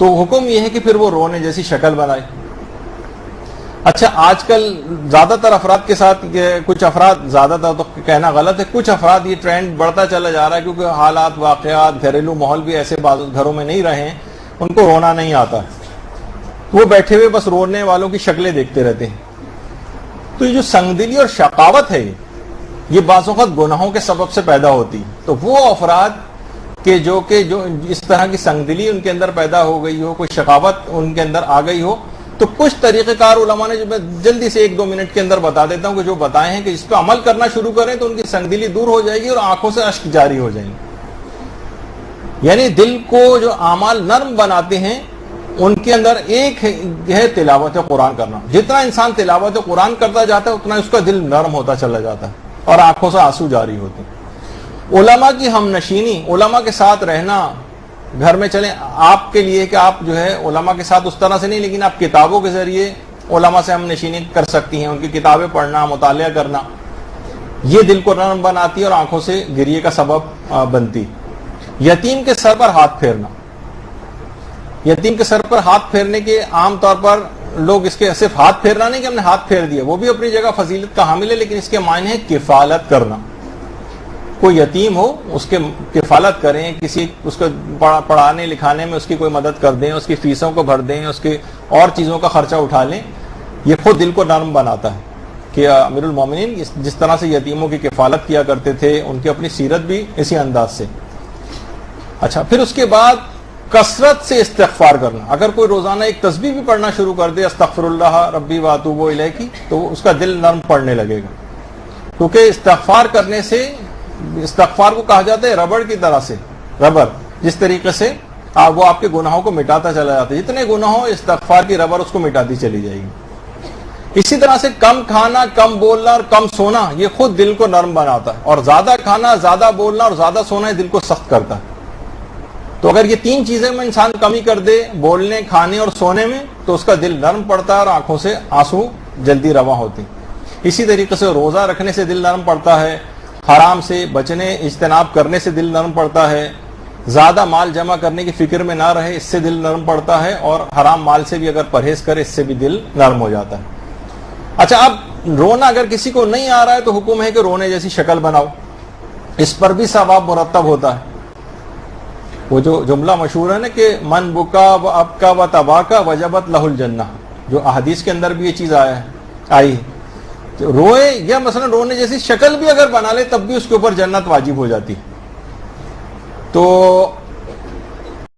تو حکم یہ ہے کہ پھر وہ رونے جیسی شکل بنائے. اچھا آج کل زیادہ تر افراد کے ساتھ، کچھ افراد، زیادہ تر تو کہنا غلط ہے، کچھ افراد یہ ٹرینڈ بڑھتا چلا جا رہا ہے کیونکہ حالات، واقعات، گھریلو ماحول بھی ایسے گھروں میں نہیں رہے ہیں، ان کو رونا نہیں آتا، وہ بیٹھے ہوئے بس رونے والوں کی شکلیں دیکھتے رہتے ہیں. تو یہ جو سنگدلی اور شقاوت ہے یہ بعض اوقات گناہوں کے سبب سے پیدا ہوتی ہے. تو وہ افراد کہ جو اس طرح کی سنگدلی ان کے اندر پیدا ہو گئی ہو، کوئی شقاوت ان کے اندر آ گئی ہو، تو کچھ طریقہ کار علماء نے جو میں جلدی سے 1-2 منٹ کے اندر بتا دیتا ہوں کہ جو بتائے ہیں کہ اس پہ عمل کرنا شروع کریں تو ان کی سنگدلی دور ہو جائے گی اور آنکھوں سے اشک جاری ہو جائیں گے. یعنی دل کو جو اعمال نرم بناتے ہیں ان کے اندر ایک ہے تلاوت قرآن کرنا. جتنا انسان تلاوت قرآن کرتا جاتا ہے اتنا اس کا دل نرم ہوتا چلا جاتا ہے اور آنکھوں سے آنسو جاری ہوتے ہیں. علماء کی ہم نشینی، علماء کے ساتھ رہنا، گھر میں چلیں آپ کے لیے کہ آپ جو ہے علماء کے ساتھ اس طرح سے نہیں، لیکن آپ کتابوں کے ذریعے علماء سے ہم نشینی کر سکتی ہیں. ان کی کتابیں پڑھنا، مطالعہ کرنا، یہ دل کو نرم بناتی ہے اور آنکھوں سے گریے کا سبب بنتی. یتیم کے سر پر ہاتھ پھیرنا، یتیم کے سر پر ہاتھ پھیرنے کے عام طور پر لوگ اس کے صرف ہاتھ پھیرنا نہیں کہ ہم نے ہاتھ پھیر دیا، وہ بھی اپنی جگہ فضیلت کا حامل ہے، لیکن اس کے معنی ہے کفالت کرنا. کوئی یتیم ہو اس کے کفالت کریں، کسی اس کو پڑھانے لکھانے میں اس کی کوئی مدد کر دیں، اس کی فیسوں کو بھر دیں، اس کی اور چیزوں کا خرچہ اٹھا لیں. یہ خود دل کو نرم بناتا ہے کہ امیر المومنین جس طرح سے یتیموں کی کفالت کیا کرتے تھے، ان کی اپنی سیرت بھی اسی انداز سے. اچھا پھر اس کے بعد کثرت سے استغفار کرنا. اگر کوئی روزانہ ایک تسبیح بھی پڑھنا شروع کر دے، استغفر اللہ ربی واتوب الیہ کی، تو اس کا دل نرم پڑنے لگے گا. کیونکہ استغفار کرنے سے، استغفار کو کہا جاتا ہے ربڑ کی طرح سے، ربڑ جس طریقے سے وہ آپ کے گناہوں کو مٹاتا چلا جاتا ہے، جتنے گناہ ہو استغفار کی ربڑ اس کو مٹاتی چلی جائے گی. اسی طرح سے کم کھانا، کم بولنا اور کم سونا یہ خود دل کو نرم بناتا ہے، اور زیادہ کھانا، زیادہ بولنا اور زیادہ سونا دل کو سخت کرتا ہے. تو اگر یہ 3 چیزیں میں انسان کمی کر دے، بولنے، کھانے اور سونے میں، تو اس کا دل نرم پڑتا ہے اور آنکھوں سے آنسو جلدی رواں ہوتے ہیں. اسی طریقے سے روزہ رکھنے سے دل نرم پڑتا ہے، حرام سے بچنے، اجتناب کرنے سے دل نرم پڑتا ہے، زیادہ مال جمع کرنے کی فکر میں نہ رہے اس سے دل نرم پڑتا ہے، اور حرام مال سے بھی اگر پرہیز کرے اس سے بھی دل نرم ہو جاتا ہے. اچھا اب رونا اگر کسی کو نہیں آ رہا ہے تو حکم ہے کہ رونے جیسی شکل بناؤ، اس پر بھی ثواب مرتب ہوتا ہے. وہ جو جملہ مشہور ہے نا کہ من بکا و ابکا و تباکا وجبت لہ الجنہ، جو احادیث کے اندر بھی یہ چیز آئی ہے. روئے یا مثلا رونے جیسی شکل بھی اگر بنا لے تب بھی اس کے اوپر جنت واجب ہو جاتی. تو